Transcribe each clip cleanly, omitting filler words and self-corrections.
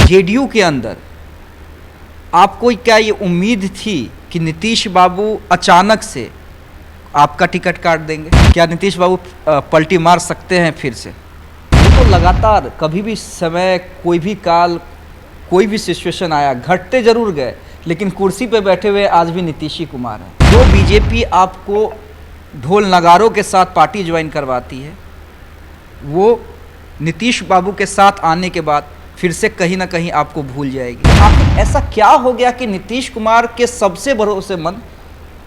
JDU के अंदर आपको क्या ये उम्मीद थी कि नीतीश बाबू अचानक से आपका टिकट काट देंगे? क्या नीतीश बाबू पलटी मार सकते हैं फिर से? वो तो लगातार कभी भी समय, कोई भी काल, कोई भी सिचुएशन आया, घटते जरूर गए, लेकिन कुर्सी पे बैठे हुए आज भी नीतीश ही कुमार हैं। जो बीजेपी आपको ढोल नगारों के साथ पार्टी ज्वाइन करवाती है, वो नीतीश बाबू के साथ आने के बाद फिर से कहीं ना कहीं आपको भूल जाएगी। आखिर ऐसा क्या हो गया कि नीतीश कुमार के सबसे भरोसेमंद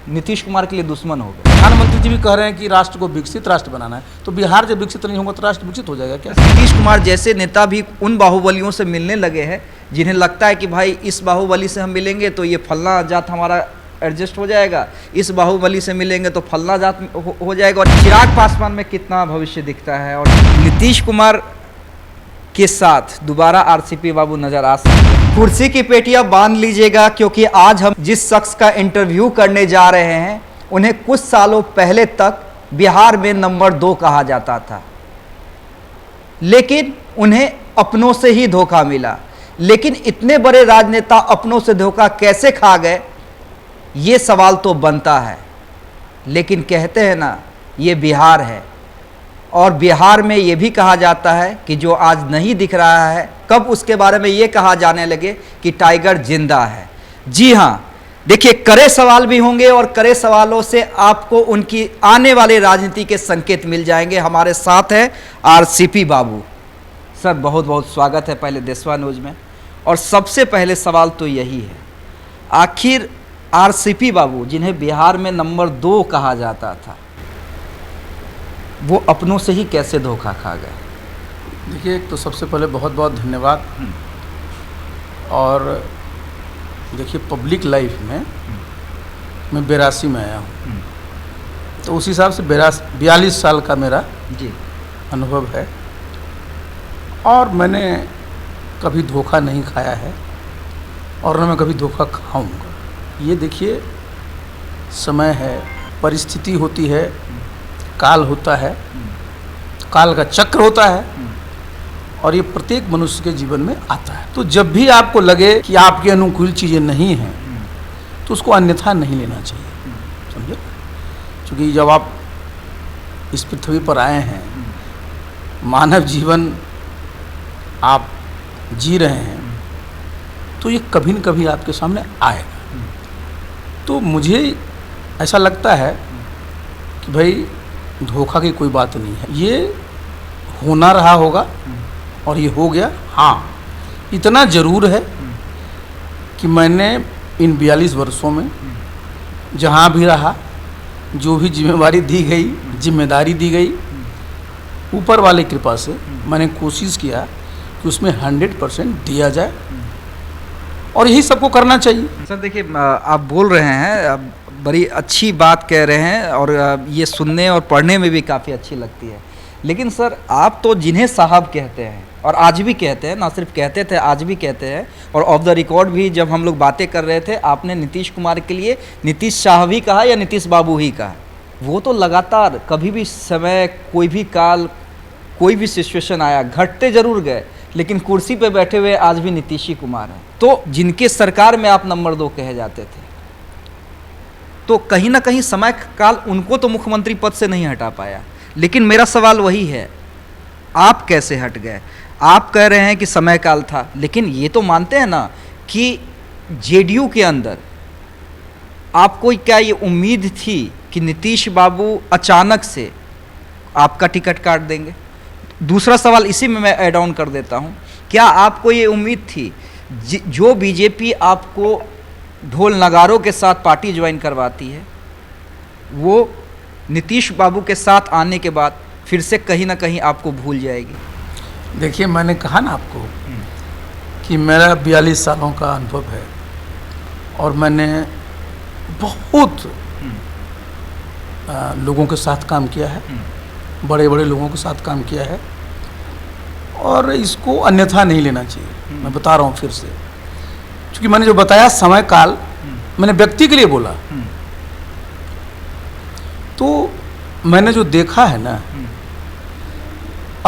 नीतीश कुमार के लिए दुश्मन हो गए? प्रधानमंत्री जी भी कह रहे हैं कि राष्ट्र को विकसित राष्ट्र बनाना है, तो बिहार जब विकसित नहीं होगा तो राष्ट्र विकसित हो जाएगा क्या? नीतीश कुमार जैसे नेता भी उन बाहुबलियों से मिलने लगे हैं जिन्हें लगता है कि भाई इस बाहुबली से हम मिलेंगे तो ये फलना जात हमारा एडजस्ट हो जाएगा, इस बाहुबली से मिलेंगे तो फलना जात हो जाएगा। और चिराग पासवान में कितना भविष्य दिखता है, और नीतीश कुमार के साथ दोबारा आरसीपी बाबू नजर आ सकते हैं। कुर्सी की पेटियां बांध लीजिएगा, क्योंकि आज हम जिस शख्स का इंटरव्यू करने जा रहे हैं उन्हें कुछ सालों पहले तक बिहार में नंबर 2 कहा जाता था, लेकिन उन्हें अपनों से ही धोखा मिला। लेकिन इतने बड़े राजनेता अपनों से धोखा कैसे खा गए, ये सवाल तो बनता है। लेकिन कहते हैं ना, ये बिहार है, और बिहार में ये भी कहा जाता है कि जो आज नहीं दिख रहा है, कब उसके बारे में ये कहा जाने लगे कि टाइगर जिंदा है। जी हाँ, देखिए, कड़े सवाल भी होंगे और कड़े सवालों से आपको उनकी आने वाले राजनीति के संकेत मिल जाएंगे। हमारे साथ है आरसीपी बाबू। सर, बहुत बहुत स्वागत है पहले देशवा न्यूज में। और सबसे पहले सवाल तो यही है, आखिर आरसीपी बाबू, जिन्हें बिहार में नंबर 2 कहा जाता था, वो अपनों से ही कैसे धोखा खा गए? देखिए, एक तो सबसे पहले बहुत बहुत धन्यवाद। और देखिए, पब्लिक लाइफ में मैं 82 में आया हूँ, तो उस हिसाब से 42 साल का मेरा जी अनुभव है, और मैंने कभी धोखा नहीं खाया है और न मैं कभी धोखा खाऊंगा। ये देखिए, समय है, परिस्थिति होती है, काल होता है, काल का चक्र होता है, और ये प्रत्येक मनुष्य के जीवन में आता है। तो जब भी आपको लगे कि आपके अनुकूल चीज़ें नहीं हैं, तो उसको अन्यथा नहीं लेना चाहिए, समझे? क्योंकि जब आप इस पृथ्वी पर आए हैं, मानव जीवन आप जी रहे हैं, तो ये कभी न कभी आपके सामने आएगा। तो मुझे ऐसा लगता है कि भाई, धोखा की कोई बात नहीं है, ये होना रहा होगा और ये हो गया। हाँ, इतना ज़रूर है कि मैंने इन 42 वर्षों में जहाँ भी रहा, जो भी जिम्मेवारी दी गई, जिम्मेदारी दी गई, ऊपर वाले कृपा से मैंने कोशिश किया कि उसमें 100% दिया जाए, और यही सबको करना चाहिए। सर देखिए, आप बोल रहे हैं, बड़ी अच्छी बात कह रहे हैं, और ये सुनने और पढ़ने में भी काफ़ी अच्छी लगती है। लेकिन सर, आप तो जिन्हें साहब कहते हैं, और आज भी कहते हैं, ना सिर्फ कहते थे, आज भी कहते हैं, और ऑफ द रिकॉर्ड भी जब हम लोग बातें कर रहे थे, आपने नीतीश कुमार के लिए नीतीश साहब ही कहा या नीतीश बाबू ही कहा? वो तो लगातार कभी भी समय, कोई भी काल, कोई भी सिचुएशन आया, घटते जरूर गए, लेकिन कुर्सी पे बैठे हुए आज भी नीतीश ही कुमार हैं। तो जिनके सरकार में आप नंबर 2 कहे जाते थे, तो कहीं ना कहीं समय काल उनको तो मुख्यमंत्री पद से नहीं हटा पाया। लेकिन मेरा सवाल वही है, आप कैसे हट गए? आप कह रहे हैं कि समय काल था, लेकिन ये तो मानते हैं ना कि जेडीयू के अंदर आपको क्या ये उम्मीद थी कि नीतीश बाबू अचानक से आपका टिकट काट देंगे? दूसरा सवाल इसी में मैं ऐड ऑन कर देता हूँ, क्या आपको ये उम्मीद थी जो बीजेपी आपको ढोल नगारों के साथ पार्टी ज्वाइन करवाती है, वो नीतीश बाबू के साथ आने के बाद फिर से कहीं ना कहीं आपको भूल जाएगी? देखिए, मैंने कहा ना आपको कि मेरा 42 सालों का अनुभव है, और मैंने बहुत लोगों के साथ काम किया है, बड़े बड़े लोगों के साथ काम किया है, और इसको अन्यथा नहीं लेना चाहिए। मैं बता रहा हूँ फिर से, क्योंकि मैंने जो बताया समय काल, मैंने व्यक्ति के लिए बोला, तो मैंने जो देखा है ना,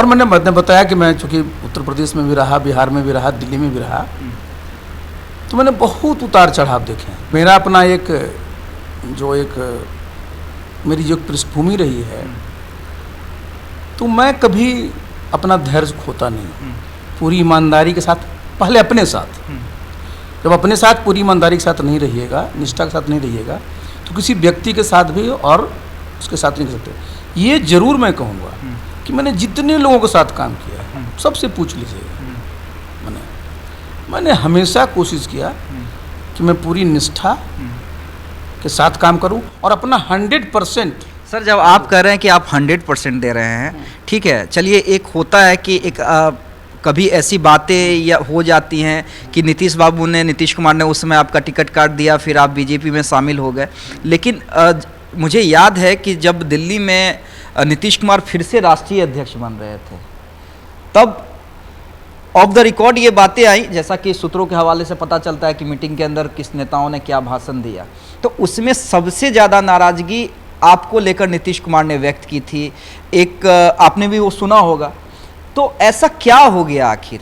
और मैंने बताया कि मैं चूँकि उत्तर प्रदेश में भी रहा, बिहार में भी रहा, दिल्ली में भी रहा, तो मैंने बहुत उतार चढ़ाव देखे हैं। मेरा अपना एक मेरी जो पृष्ठभूमि रही है, तो मैं कभी अपना धैर्य खोता नहीं, पूरी ईमानदारी के साथ, पहले अपने साथ, जब अपने साथ पूरी ईमानदारी के साथ नहीं रहिएगा, निष्ठा के साथ नहीं रहिएगा, तो किसी व्यक्ति के साथ भी और उसके साथ नहीं कर सकते। ये जरूर मैं कहूँगा कि मैंने जितने लोगों के साथ काम किया है, सबसे पूछ लीजिएगा, मैंने हमेशा कोशिश किया कि मैं पूरी निष्ठा के साथ काम करूं और अपना 100%। सर, जब आप कह रहे हैं कि आप 100% दे रहे हैं, ठीक है, चलिए, एक होता है कि एक कभी ऐसी बातें या हो जाती हैं कि नीतीश कुमार ने उस समय आपका टिकट काट दिया, फिर आप बीजेपी में शामिल हो गए। लेकिन मुझे याद है कि जब दिल्ली में नीतीश कुमार फिर से राष्ट्रीय अध्यक्ष बन रहे थे, तब ऑफ द रिकॉर्ड ये बातें आई, जैसा कि सूत्रों के हवाले से पता चलता है कि मीटिंग के अंदर किस नेताओं ने क्या भाषण दिया, तो उसमें सबसे ज़्यादा नाराज़गी आपको लेकर नीतीश कुमार ने व्यक्त की थी। एक आपने भी वो सुना होगा। तो ऐसा क्या हो गया आखिर?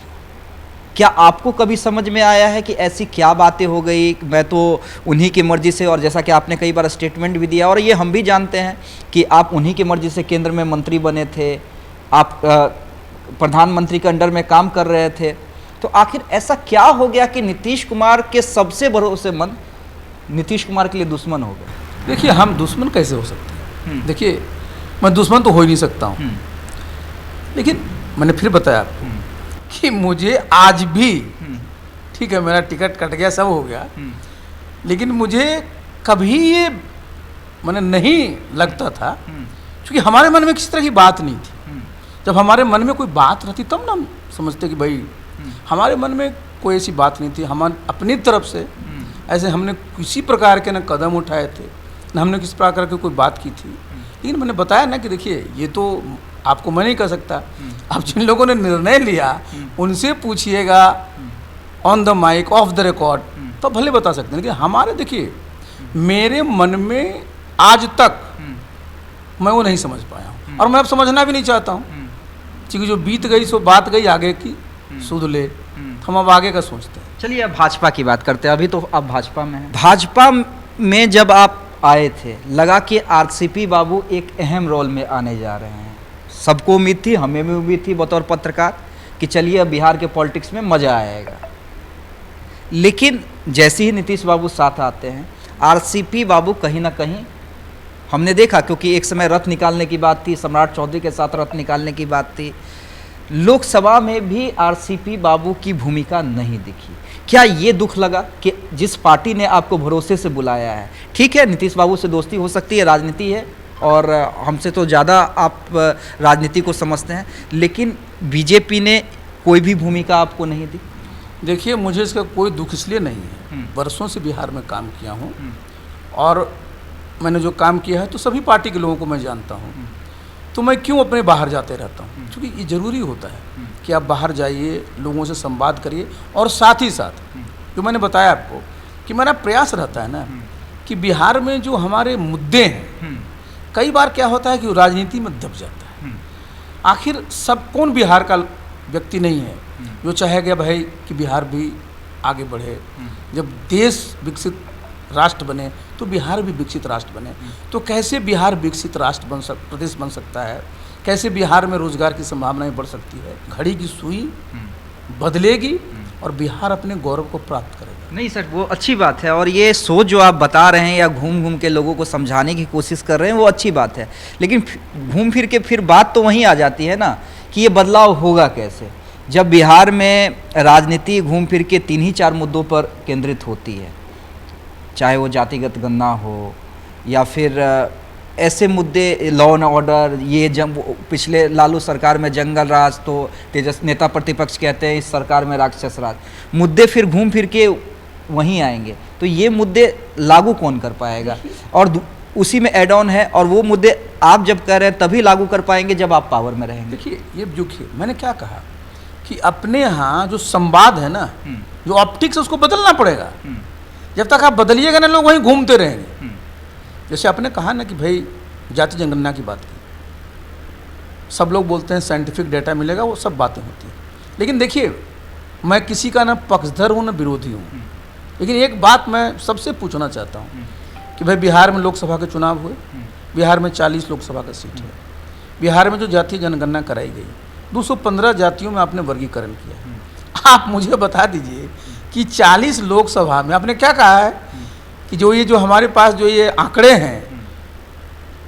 क्या आपको कभी समझ में आया है कि ऐसी क्या बातें हो गई? मैं तो उन्हीं की मर्ज़ी से, और जैसा कि आपने कई बार स्टेटमेंट भी दिया, और ये हम भी जानते हैं कि आप उन्हीं की मर्ज़ी से केंद्र में मंत्री बने थे, आप प्रधानमंत्री के अंडर में काम कर रहे थे, तो आखिर ऐसा क्या हो गया कि नीतीश कुमार के सबसे भरोसेमंद नीतीश कुमार के लिए दुश्मन हो गए? देखिए, हम दुश्मन कैसे हो सकते हैं? देखिए, मैं दुश्मन तो हो ही नहीं सकता हूँ, लेकिन मैंने फिर बताया आपको कि मुझे आज भी, ठीक है, मेरा टिकट कट गया, सब हो गया, लेकिन मुझे कभी ये मैंने नहीं लगता था, क्योंकि हमारे मन में किसी तरह की बात नहीं थी। जब हमारे मन में कोई बात रहती तब ना हम समझते कि भाई, हमारे मन में कोई ऐसी बात नहीं थी। हम अपनी तरफ से ऐसे हमने किसी प्रकार के न कदम उठाए थे, न हमने किसी प्रकार की कोई बात की थी। लेकिन मैंने बताया ना कि देखिए, ये तो आपको मैं नहीं कह सकता, आप जिन लोगों ने निर्णय लिया उनसे पूछिएगा, on the mic, off the record, तो भले बता सकते हैं। लेकिन हमारे, देखिए, मेरे मन में आज तक मैं वो नहीं समझ पाया हूँ, और मैं अब समझना भी नहीं चाहता हूँ, क्योंकि जो बीत गई सो बात गई, आगे की सुध ले, हम अब आगे का सोचते हैं। चलिए, अब भाजपा की बात करते हैं। अभी तो आप भाजपा में हैं। भाजपा में जब आप आए थे, लगा कि आरसीपी बाबू एक अहम रोल में आने जा रहे हैं। सबको उम्मीद थी, हमें भी उम्मीद थी बतौर पत्रकार, कि चलिए अब बिहार के पॉलिटिक्स में मज़ा आएगा। लेकिन जैसे ही नीतीश बाबू साथ आते हैं, आरसीपी बाबू कहीं ना कहीं हमने देखा, क्योंकि एक समय रथ निकालने की बात थी, सम्राट चौधरी के साथ रथ निकालने की बात थी, लोकसभा में भी आरसीपी बाबू की भूमिका नहीं दिखी। क्या ये दुख लगा कि जिस पार्टी ने आपको भरोसे से बुलाया है, ठीक है, नीतीश बाबू से दोस्ती हो सकती है, राजनीति है, और हमसे तो ज़्यादा आप राजनीति को समझते हैं, लेकिन बीजेपी ने कोई भी भूमिका आपको नहीं दी? देखिए, मुझे इसका कोई दुख इसलिए नहीं है, वर्षों से बिहार में काम किया हूँ, और मैंने जो काम किया है तो सभी पार्टी के लोगों को मैं जानता हूँ, तो मैं क्यों अपने बाहर जाते रहता हूँ? क्योंकि ये ज़रूरी होता है कि आप बाहर जाइए, लोगों से संवाद करिए, और साथ ही साथ जो मैंने बताया आपको कि मेरा प्रयास रहता है ना कि बिहार में जो हमारे मुद्दे हैं, कई बार क्या होता है कि राजनीति में दब जाता है। आखिर सब कौन बिहार का व्यक्ति नहीं है जो चाहेगा भाई कि बिहार भी आगे बढ़े। जब देश विकसित राष्ट्र बने तो बिहार भी विकसित राष्ट्र बने। तो कैसे बिहार विकसित राष्ट्र प्रदेश बन सकता है, कैसे बिहार में रोजगार की संभावनाएं बढ़ सकती है, घड़ी की सुई बदलेगी और बिहार अपने गौरव को प्राप्त करेगा। नहीं सर, वो अच्छी बात है, और ये सोच जो आप बता रहे हैं या घूम घूम के लोगों को समझाने की कोशिश कर रहे हैं, वो अच्छी बात है। लेकिन घूम फिर के फिर बात तो वहीं आ जाती है ना कि ये बदलाव होगा कैसे, जब बिहार में राजनीति घूम फिर के 3 ही 4 मुद्दों पर केंद्रित होती है, चाहे वो जातिगत गणना हो या फिर ऐसे मुद्दे, लॉ एंड ऑर्डर, ये पिछले लालू सरकार में जंगल राज, तो नेता प्रतिपक्ष कहते हैं इस सरकार में राक्षस राज, मुद्दे फिर घूम फिर के वहीं आएंगे। तो ये मुद्दे लागू कौन कर पाएगा? और उसी में एड ऑन है, और वो मुद्दे आप जब कह रहे हैं तभी लागू कर पाएंगे जब आप पावर में रहेंगे। देखिए, ये जो मैंने क्या कहा कि अपने यहाँ जो संवाद है ना, जो ऑप्टिक्स है, उसको बदलना पड़ेगा। जब तक आप बदलिएगा ना, लोग वहीं घूमते रहेंगे। जैसे आपने कहा ना कि भाई जाति जनगणना की बात की, सब लोग बोलते हैं साइंटिफिक डाटा मिलेगा, वो सब बातें होती हैं। लेकिन देखिए, मैं किसी का ना पक्षधर हूँ ना विरोधी हूँ, लेकिन एक बात मैं सबसे पूछना चाहता हूँ कि भाई बिहार में लोकसभा के चुनाव हुए, बिहार में 40 लोकसभा का सीट है, बिहार में जो जातीय जनगणना कराई गई 215 जातियों में आपने वर्गीकरण किया। आप मुझे बता दीजिए कि 40 लोकसभा में आपने क्या कहा है कि जो हमारे पास जो ये आंकड़े हैं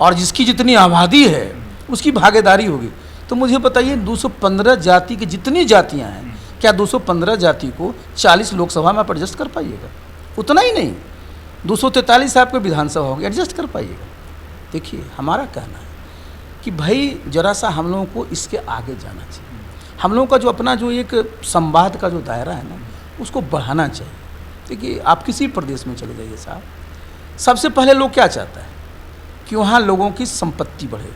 और जिसकी जितनी आबादी है उसकी भागीदारी होगी। तो मुझे बताइए 215 जाति की जितनी जातियां हैं, क्या 215 जाति को 40 लोकसभा में आप एडजस्ट कर पाइएगा? उतना ही नहीं, 243 आपके विधानसभा होगी, एडजस्ट कर पाइएगा? देखिए, हमारा कहना है कि भाई जरा सा हम लोगों को इसके आगे जाना चाहिए। हम लोगों का जो अपना जो एक संवाद का जो दायरा है ना, उसको बढ़ाना चाहिए। देखिए, आप किसी प्रदेश में चले जाइए साहब, सबसे पहले लोग क्या चाहता है कि वहाँ लोगों की संपत्ति बढ़े,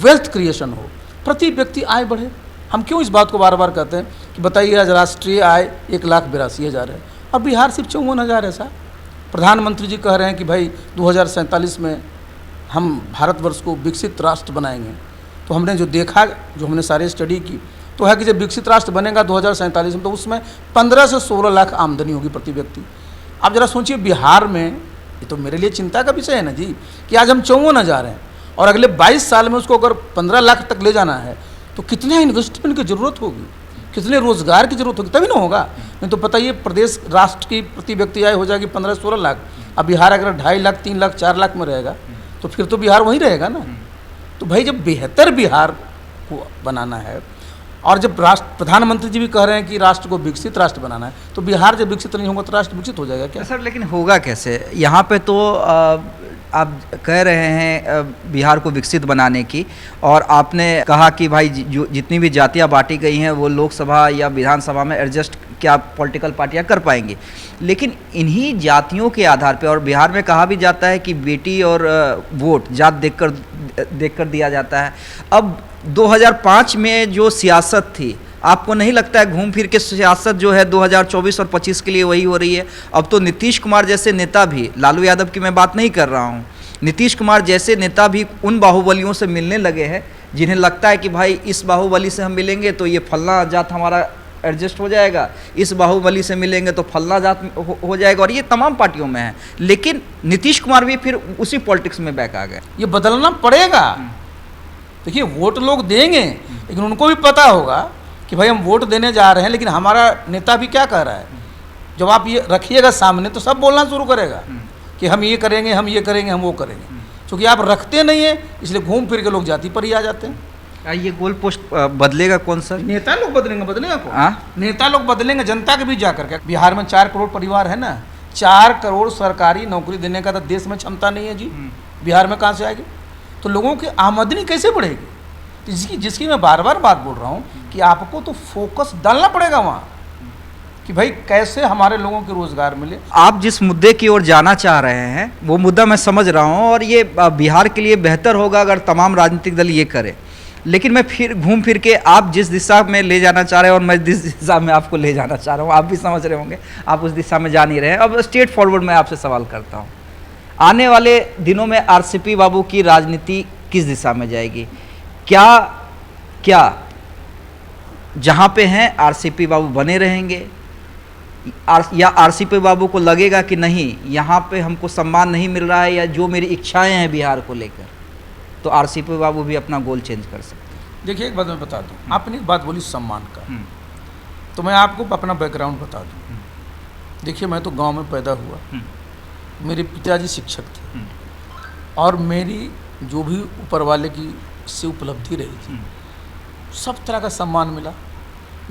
वेल्थ क्रिएशन हो, प्रति व्यक्ति आय बढ़े। हम क्यों इस बात को बार बार कहते हैं कि बताइए आज राष्ट्रीय आय 1,82,000 है और बिहार सिर्फ 54,000 है साहब। प्रधानमंत्री जी कह रहे हैं कि भाई 2047 में हम भारतवर्ष को विकसित राष्ट्र बनाएंगे। तो हमने जो देखा, जो हमने सारे स्टडी की, तो है कि जब विकसित राष्ट्र बनेगा 2047 में, तो उसमें 15 से 16 लाख आमदनी होगी प्रति व्यक्ति। आप जरा सोचिए, बिहार में, ये तो मेरे लिए चिंता का विषय है ना जी, कि आज हम 54,000 हैं और अगले 22 साल में उसको अगर 15 लाख तक ले जाना है तो कितने इन्वेस्टमेंट की ज़रूरत होगी, कितने रोजगार की ज़रूरत होगी, तभी ना होगा। नहीं तो पता ये प्रदेश राष्ट्र की प्रति व्यक्ति आय हो जाएगी 15-16 लाख। अब बिहार अगर 2.5 लाख, 3 लाख, 4 लाख में रहेगा तो फिर तो बिहार वहीं रहेगा ना। तो भाई जब बेहतर बिहार को बनाना है और जब प्रधानमंत्री जी भी कह रहे हैं कि राष्ट्र को विकसित राष्ट्र बनाना है, तो बिहार जब विकसित नहीं होगा तो राष्ट्र विकसित हो जाएगा क्या? सर, लेकिन होगा कैसे? यहाँ पे तो आप कह रहे हैं बिहार को विकसित बनाने की, और आपने कहा कि भाई जो जितनी भी जातियाँ बांटी गई हैं वो लोकसभा या विधानसभा में एडजस्ट क्या पॉलिटिकल पार्टियाँ कर पाएंगी। लेकिन इन्हीं जातियों के आधार पे, और बिहार में कहा भी जाता है कि बेटी और वोट जात देखकर दिया जाता है। अब 2005 में जो सियासत थी, आपको नहीं लगता है घूम फिर के सियासत जो है 2024 और 25 के लिए वही हो रही है? अब तो नीतीश कुमार जैसे नेता भी, लालू यादव की मैं बात नहीं कर रहा हूँ, नीतीश कुमार जैसे नेता भी उन बाहुबलियों से मिलने लगे हैं जिन्हें लगता है कि भाई इस बाहुबली से हम मिलेंगे तो ये फलना जात हमारा एडजस्ट हो जाएगा, इस बाहुबली से मिलेंगे तो फलना जात हो जाएगा, और ये तमाम पार्टियों में है। लेकिन नीतीश कुमार भी फिर उसी पॉलिटिक्स में बैक आ गए। ये बदलना पड़ेगा। देखिए, वोट लोग देंगे, लेकिन उनको भी पता होगा कि भाई हम वोट देने जा रहे हैं, लेकिन हमारा नेता भी क्या कह रहा है। जब आप ये रखिएगा सामने तो सब बोलना शुरू करेगा कि हम ये करेंगे, हम ये करेंगे, हम वो करेंगे। क्योंकि आप रखते नहीं है, इसलिए घूम फिर के लोग जाति पर ही आ जाते हैं। ये गोल पोस्ट बदलेगा कौन सर? नेता लोग बदलेंगे, बदलेगा कौन? नेता लोग बदलेंगे जनता के बीच जाकर के। बिहार में 4 करोड़ परिवार है ना, 4 करोड़ सरकारी नौकरी देने का तो देश में क्षमता नहीं है जी। बिहार में कहाँ से आएगी? तो लोगों की आमदनी कैसे बढ़ेगी? तो जिसकी मैं बार बार बात बोल रहा हूँ कि आपको तो फोकस डालना पड़ेगा वहाँ कि भाई कैसे हमारे लोगों को रोजगार मिले। आप जिस मुद्दे की ओर जाना चाह रहे हैं वो मुद्दा मैं समझ रहा हूँ, और ये बिहार के लिए बेहतर होगा अगर तमाम राजनीतिक दल ये करें। लेकिन मैं फिर घूम फिर के आप जिस दिशा में ले जाना चाह रहे हैं और मैं जिस दिशा में आपको ले जाना चाह रहा हूँ, आप भी समझ रहे होंगे, आप उस दिशा में जा नहीं रहे हैं। अब स्ट्रेट फॉरवर्ड मैं आपसे सवाल करता हूँ, आने वाले दिनों में आरसीपी बाबू की राजनीति किस दिशा में जाएगी? क्या जहाँ पे हैं आरसीपी बाबू बने रहेंगे, या आरसीपी बाबू को लगेगा कि नहीं यहाँ पे हमको सम्मान नहीं मिल रहा है या जो मेरी इच्छाएं हैं बिहार को लेकर, तो आरसीपी बाबू भी अपना गोल चेंज कर सकते हैं? देखिए, एक बात मैं बता दूं, आपने एक बात बोली सम्मान का, तो मैं आपको अपना बैकग्राउंड बता दूं। देखिए, मैं तो गांव में पैदा हुआ, मेरे पिताजी शिक्षक थे, और मेरी जो भी ऊपर वाले की से उपलब्धि रही थी, सब तरह का सम्मान मिला।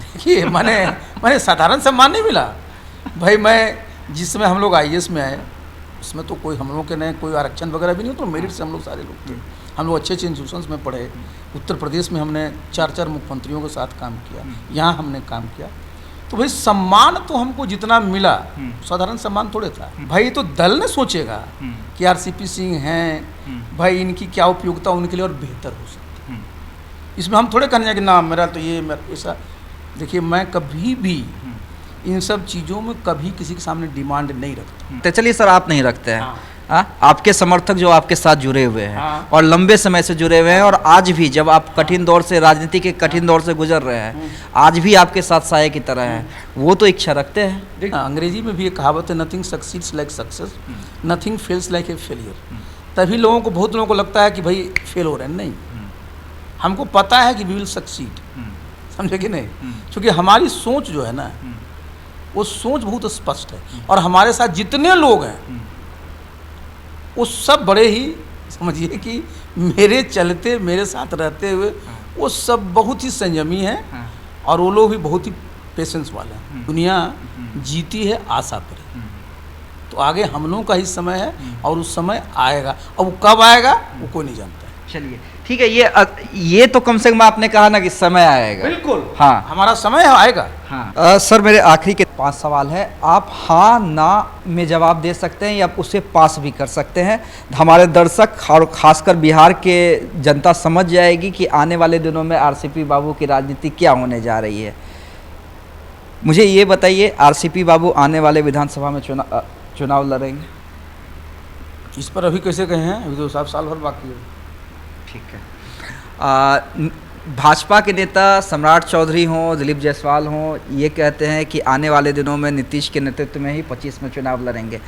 देखिए, मैंने साधारण सम्मान नहीं मिला भाई। मैं जिसमें हम लोग IAS में आए उसमें तो कोई हम लोग के नहीं कोई आरक्षण वगैरह भी नहीं, तो मेरिट से हम लोग सारे लोग थे। हम लोग अच्छे अच्छे इंस्टीट्यूशंस में पढ़े। उत्तर प्रदेश में हमने 4 मुख्यमंत्रियों के साथ काम किया, यहाँ हमने काम किया। तो भाई सम्मान तो हमको जितना मिला, साधारण सम्मान थोड़े था भाई। तो दल ने सोचेगा कि RCP सिंह हैं भाई, इनकी क्या उपयोगिता उनके लिए और बेहतर हो सकती है। इसमें हम थोड़े कहने कि ना मेरा तो ये मेरा ऐसा। देखिए, मैं कभी भी इन सब चीज़ों में कभी किसी के सामने डिमांड नहीं रखता। तो चलिए सर, आप नहीं रखते हैं। आपके समर्थक जो आपके साथ जुड़े हुए हैं हाँ। और लंबे समय से जुड़े हुए हैं, और आज भी जब आप कठिन दौर से, राजनीति के कठिन दौर से गुजर रहे हैं, आज भी आपके साथ साये की तरह हैं, वो तो इच्छा रखते हैं। देखिए अंग्रेजी में भी एक कहावत है, nothing succeeds like success, nothing fails like a failure. तभी लोगों को, बहुत लोगों को लगता है कि भाई फेल हो रहे हैं, नहीं, हमको पता है कि वी विल सक्सीड, समझे कि नहीं, क्योंकि हमारी सोच जो है ना, वो सोच बहुत स्पष्ट है, और हमारे साथ जितने लोग हैं वो सब बड़े ही, समझिए कि मेरे चलते, मेरे साथ रहते हुए वो सब बहुत ही संयमी हैं, और वो लोग भी बहुत ही पेशेंस वाले हैं। दुनिया जीती है आशा पर, तो आगे हम लोगों का ही समय है, और उस समय आएगा, और वो कब आएगा वो कोई नहीं जानता है। चलिए ठीक है, ये तो कम से कम आपने कहा ना कि समय आएगा। बिल्कुल, हाँ, हमारा समय आएगा। हाँ। सर मेरे आखिरी के 5 सवाल है, आप हाँ ना में जवाब दे सकते हैं या उसे पास भी कर सकते हैं। हमारे दर्शक और खासकर बिहार के जनता समझ जाएगी कि आने वाले दिनों में आरसीपी बाबू की राजनीति क्या होने जा रही है। मुझे ये बताइए, आरसीपी बाबू आने वाले विधानसभा में चुनाव लड़ेंगे? इस पर अभी कैसे कहे हैं, अभी तो साल भर बाकी है। ठीक है। भाजपा के नेता सम्राट चौधरी हों, दिलीप जायसवाल हों, ये कहते हैं कि आने वाले दिनों में नीतीश के नेतृत्व में ही 25 में चुनाव लड़ेंगे।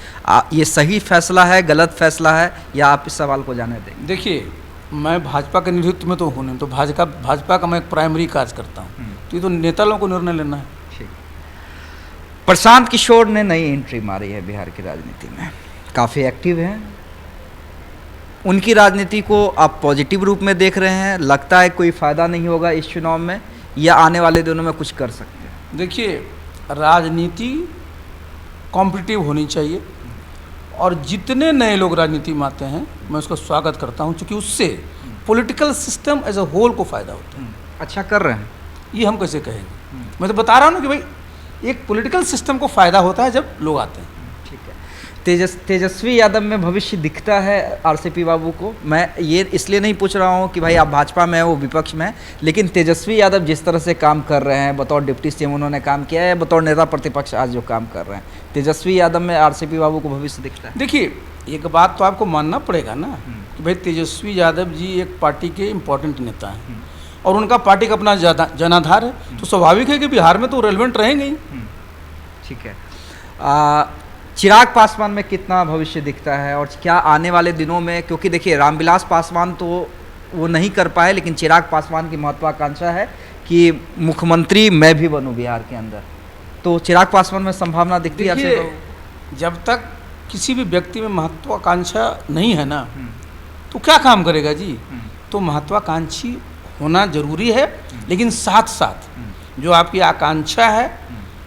ये सही फैसला है, गलत फैसला है, या आप इस सवाल को जाने देंगे? देखिए, मैं भाजपा के नेतृत्व में तो हूँ नहीं, तो भाजपा का मैं एक प्राइमरी कार्य करता हूँ, तो ये तो नेता लोगों को निर्णय लेना है। ठीक। प्रशांत किशोर ने नई एंट्री मारी है बिहार की राजनीति में, काफ़ी एक्टिव हैं। उनकी राजनीति को आप पॉजिटिव रूप में देख रहे हैं? लगता है कोई फ़ायदा नहीं होगा इस चुनाव में, या आने वाले दिनों में कुछ कर सकते हैं? देखिए, राजनीति कॉम्पिटिटिव होनी चाहिए, और जितने नए लोग राजनीति में आते हैं मैं उसका स्वागत करता हूं, क्योंकि उससे political system as a whole को फ़ायदा होता है। अच्छा कर रहे हैं, ये हम कैसे कहेंगे? मैं तो बता रहा हूँ ना कि भाई एक पॉलिटिकल सिस्टम को फ़ायदा होता है जब लोग आते हैं। ठीक है। तेजस्वी यादव में भविष्य दिखता है आरसीपी बाबू को? मैं ये इसलिए नहीं पूछ रहा हूँ कि भाई आप भाजपा में हैं, वो विपक्ष में है, लेकिन तेजस्वी यादव जिस तरह से काम कर रहे हैं, बतौर डिप्टी सीएम उन्होंने काम किया है, बतौर नेता प्रतिपक्ष आज जो काम कर रहे हैं, तेजस्वी यादव में आरसीपी बाबू को भविष्य दिखता है? देखिए, एक बात तो आपको मानना पड़ेगा ना कि भाई तेजस्वी यादव जी एक पार्टी के इम्पोर्टेंट नेता हैं, और उनका पार्टी का अपना जनाधार है, तो स्वाभाविक है कि बिहार में तो रेलेवेंट रहेंगे ही। ठीक है। चिराग पासवान में कितना भविष्य दिखता है, और क्या आने वाले दिनों में, क्योंकि देखिए रामविलास पासवान तो वो नहीं कर पाए, लेकिन चिराग पासवान की महत्वाकांक्षा है कि मुख्यमंत्री मैं भी बनूं बिहार के अंदर, तो चिराग पासवान में संभावना दिखती है? देखिए, जब तक किसी भी व्यक्ति में महत्वाकांक्षा नहीं है ना, तो क्या काम करेगा जी? तो महत्वाकांक्षी होना जरूरी है, लेकिन साथ साथ जो आपकी आकांक्षा है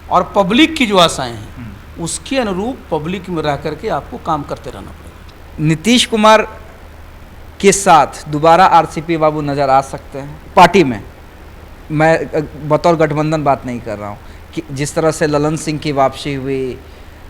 और पब्लिक की जो आशाएं हैं, उसके अनुरूप पब्लिक में रह करके आपको काम करते रहना पड़ेगा। नीतीश कुमार के साथ दोबारा आरसीपी बाबू नज़र आ सकते हैं पार्टी में? मैं बतौर गठबंधन बात नहीं कर रहा हूँ, कि जिस तरह से ललन सिंह की वापसी हुई,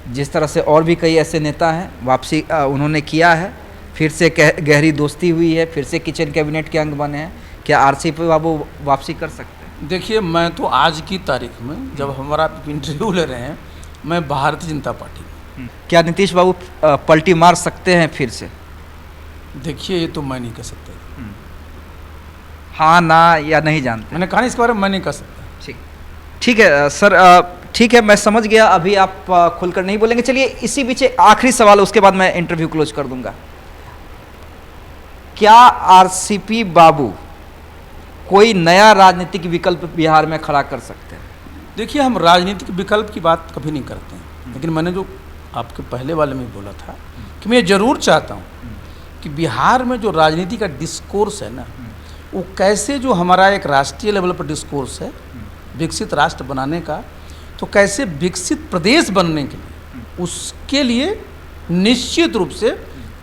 जिस तरह से और भी कई ऐसे नेता हैं वापसी उन्होंने किया है, फिर से गहरी दोस्ती हुई है, फिर से किचन कैबिनेट के अंग बने हैं, क्या आरसीपी बाबू वापसी कर सकते हैं? देखिए, मैं तो आज की तारीख में जब हमारा इंटरव्यू ले रहे हैं, मैं भारतीय जनता पार्टी में। क्या नीतीश बाबू पलटी मार सकते हैं फिर से? देखिए, ये तो मैं नहीं कह सकता। हाँ ना या नहीं जानते? मैंने कहा इसके बारे में मैं नहीं कह सकता। ठीक है सर, ठीक है, मैं समझ गया, अभी आप खुलकर नहीं बोलेंगे। चलिए इसी बीच आखिरी सवाल, उसके बाद मैं इंटरव्यू क्लोज कर दूंगा। क्या आरसीपी बाबू कोई नया राजनीतिक विकल्प बिहार में खड़ा कर सकते हैं? देखिए, हम राजनीतिक विकल्प की बात कभी नहीं करते हैं, लेकिन मैंने जो आपके पहले वाले में बोला था कि मैं ज़रूर चाहता हूँ कि बिहार में जो राजनीति का डिस्कोर्स है ना, वो कैसे जो हमारा एक राष्ट्रीय लेवल पर डिस्कोर्स है विकसित राष्ट्र बनाने का, तो कैसे विकसित प्रदेश बनने के लिए, उसके लिए निश्चित रूप से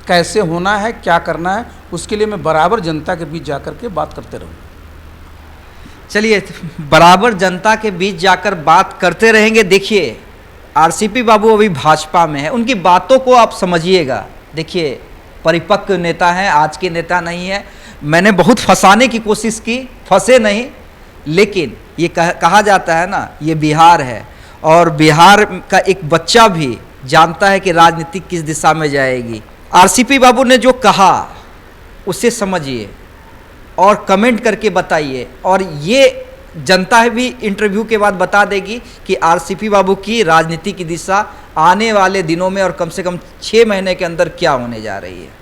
कैसे होना है, क्या करना है, उसके लिए मैं बराबर जनता के बीच जाकर के बात करते रहूँगा। चलिए, बराबर जनता के बीच जाकर बात करते रहेंगे। देखिए, आरसीपी बाबू अभी भाजपा में है, उनकी बातों को आप समझिएगा। देखिए, परिपक्व नेता हैं, आज के नेता नहीं है। मैंने बहुत फंसाने की कोशिश की, फंसे नहीं, लेकिन ये कहा जाता है ना, ये बिहार है, और बिहार का एक बच्चा भी जानता है कि राजनीति किस दिशा में जाएगी। आरसीपी बाबू ने जो कहा उसे समझिए और कमेंट करके बताइए, और ये जनता भी इंटरव्यू के बाद बता देगी कि आरसीपी बाबू की राजनीति की दिशा आने वाले दिनों में और कम से कम 6 महीने के अंदर क्या होने जा रही है।